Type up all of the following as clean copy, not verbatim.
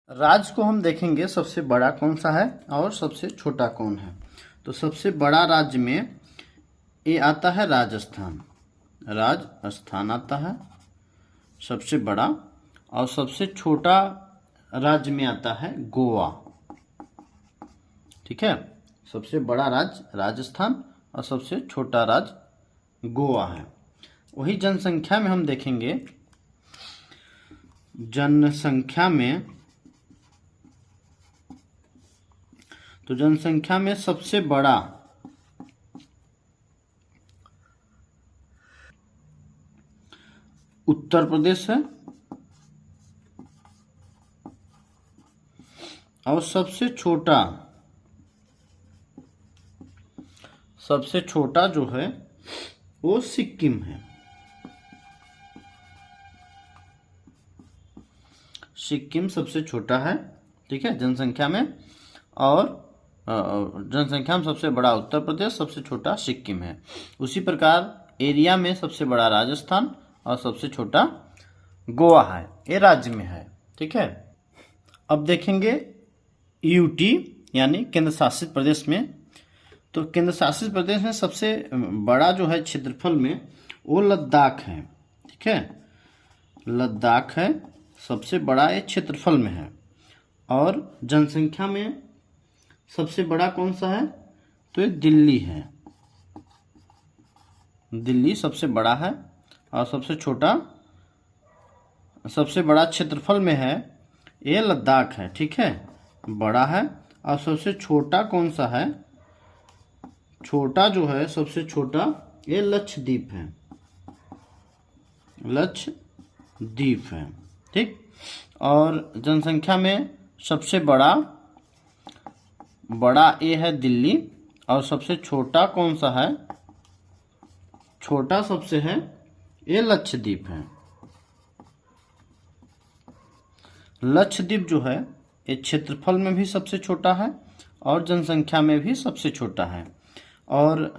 राज्य को हम देखेंगे सबसे बड़ा कौन सा है और सबसे छोटा कौन है। तो सबसे बड़ा राज्य में ये आता है राजस्थान, राजस्थान आता है सबसे बड़ा। और सबसे छोटा राज्य में आता है गोवा। ठीक है, सबसे बड़ा राज्य राजस्थान और सबसे छोटा राज्य गोवा है। वही जनसंख्या में हम देखेंगे, जनसंख्या में सबसे बड़ा उत्तर प्रदेश है और सबसे छोटा जो है वो सिक्किम है। सिक्किम सबसे छोटा है, ठीक है, जनसंख्या में। और जनसंख्या में सबसे बड़ा उत्तर प्रदेश, सबसे छोटा सिक्किम है। उसी प्रकार एरिया में सबसे बड़ा राजस्थान और सबसे छोटा गोवा है, ये राज्य में है। ठीक है, अब देखेंगे यूटी यानी केंद्र शासित प्रदेश में। तो केंद्र शासित प्रदेश में सबसे बड़ा जो है क्षेत्रफल में वो लद्दाख है। ठीक है, लद्दाख है, सबसे बड़ा ये क्षेत्रफल में है। और जनसंख्या में सबसे बड़ा कौन सा है, तो ये दिल्ली है। दिल्ली सबसे बड़ा है और सबसे बड़ा क्षेत्रफल में है ये लद्दाख है। ठीक है, बड़ा है। और सबसे छोटा कौन सा है, छोटा जो है सबसे छोटा ये लक्षद्वीप है, लक्षद्वीप है। ठीक, और जनसंख्या में सबसे बड़ा ये है दिल्ली। और सबसे छोटा कौन सा है, छोटा सबसे है ये लक्षद्वीप है। लक्षद्वीप जो है ये क्षेत्रफल में भी सबसे छोटा है और जनसंख्या में भी सबसे छोटा है। और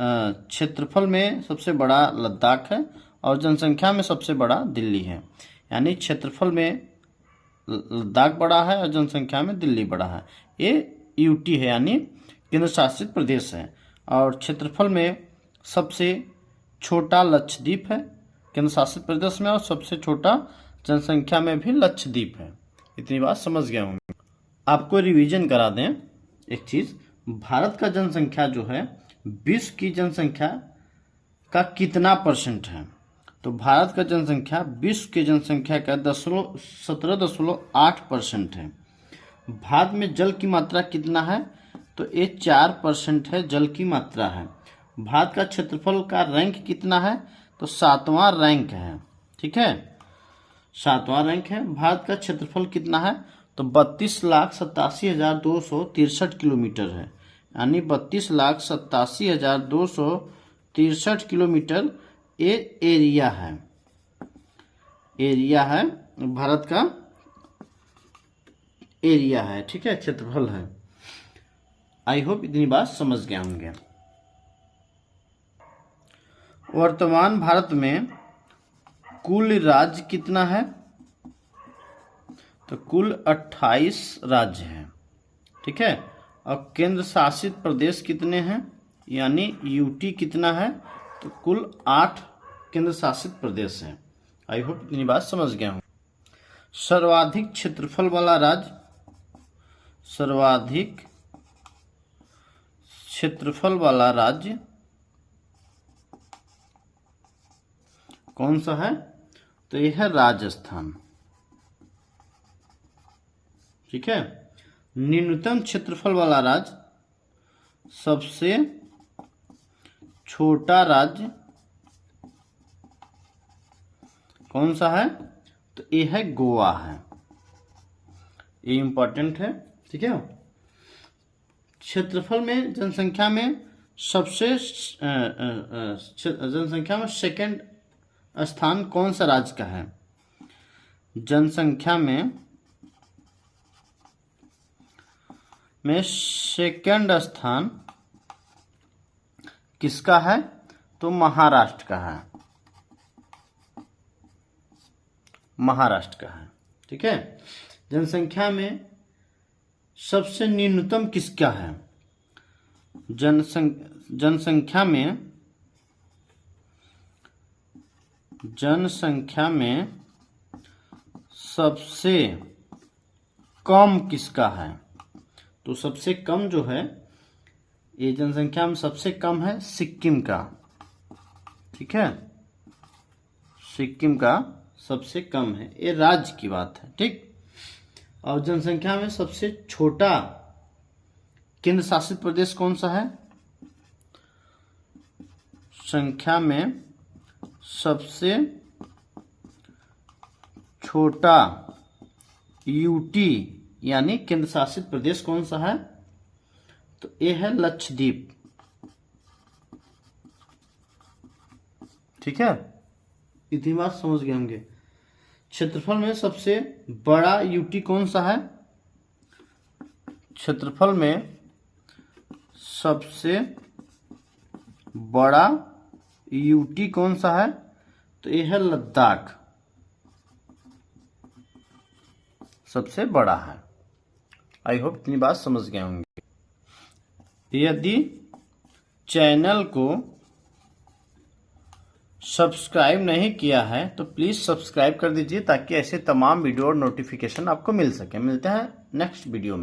क्षेत्रफल में सबसे बड़ा लद्दाख है और जनसंख्या में सबसे बड़ा दिल्ली है। यानी क्षेत्रफल में लद्दाख बड़ा है और जनसंख्या में दिल्ली बड़ा है। ये यूटी है यानी केंद्र शासित प्रदेश है। और क्षेत्रफल में सबसे छोटा लक्षद्वीप है केंद्र शासित प्रदेश में, और सबसे छोटा जनसंख्या में भी लक्षद्वीप है। इतनी बात समझ गया हूँ। आपको रिवीजन करा दें एक चीज़, भारत का जनसंख्या जो है विश्व की जनसंख्या का कितना परसेंट है। तो भारत का जनसंख्या विश्व की जनसंख्या का 17.8% है। भारत में जल की मात्रा कितना है, तो ये 4% है, जल की मात्रा है। भारत का क्षेत्रफल का रैंक कितना है, तो 7वां रैंक है। ठीक है, 7वां रैंक है। भारत का क्षेत्रफल कितना है, तो 32,87,263 किलोमीटर है। यानी 32,87,263 किलोमीटर ये एरिया है, भारत का एरिया है। ठीक है, क्षेत्रफल है। आई होप इतनी बात समझ गए होंगे। वर्तमान भारत में कुल राज्य कितना है, तो कुल 28 राज्य हैं। ठीक है, और केंद्र शासित प्रदेश कितने हैं, यानी यूटी कितना है, तो कुल 8 केंद्र शासित प्रदेश हैं। आई होप इतनी बात समझ गया हूँ। सर्वाधिक क्षेत्रफल वाला राज्य, सर्वाधिक क्षेत्रफल वाला राज्य कौन सा है, तो यह है राजस्थान। ठीक है, न्यूनतम क्षेत्रफल वाला राज्य, सबसे छोटा राज्य कौन सा है, तो यह है गोवा है। ये इंपॉर्टेंट है। ठीक है, क्षेत्रफल में जनसंख्या में सेकंड स्थान कौन सा राज्य का है, जनसंख्या में सेकंड स्थान किसका है, तो महाराष्ट्र का है, महाराष्ट्र का है। ठीक है, जनसंख्या में सबसे न्यूनतम किसका है? जनसंख्या में सबसे कम किसका है? तो सबसे कम जो है, ये जनसंख्या में सबसे कम है सिक्किम का। ठीक है, सिक्किम का सबसे कम है, ये राज्य की बात है। ठीक, और जनसंख्या में सबसे छोटा केंद्र शासित प्रदेश कौन सा है? संख्या में सबसे छोटा यूटी यानी केंद्र शासित प्रदेश कौन सा है? तो ये है लक्षद्वीप। ठीक है, इतनी बात समझ गए होंगे। क्षेत्रफल में सबसे बड़ा यूटी कौन सा है? क्षेत्रफल में सबसे बड़ा यूटी कौन सा है? तो यह है लद्दाख, सबसे बड़ा है। आई होप इतनी बात समझ गए होंगे। यदि चैनल को सब्सक्राइब नहीं किया है तो प्लीज़ सब्सक्राइब कर दीजिए, ताकि ऐसे तमाम वीडियो और नोटिफिकेशन आपको मिल सके। मिलते हैं नेक्स्ट वीडियो में।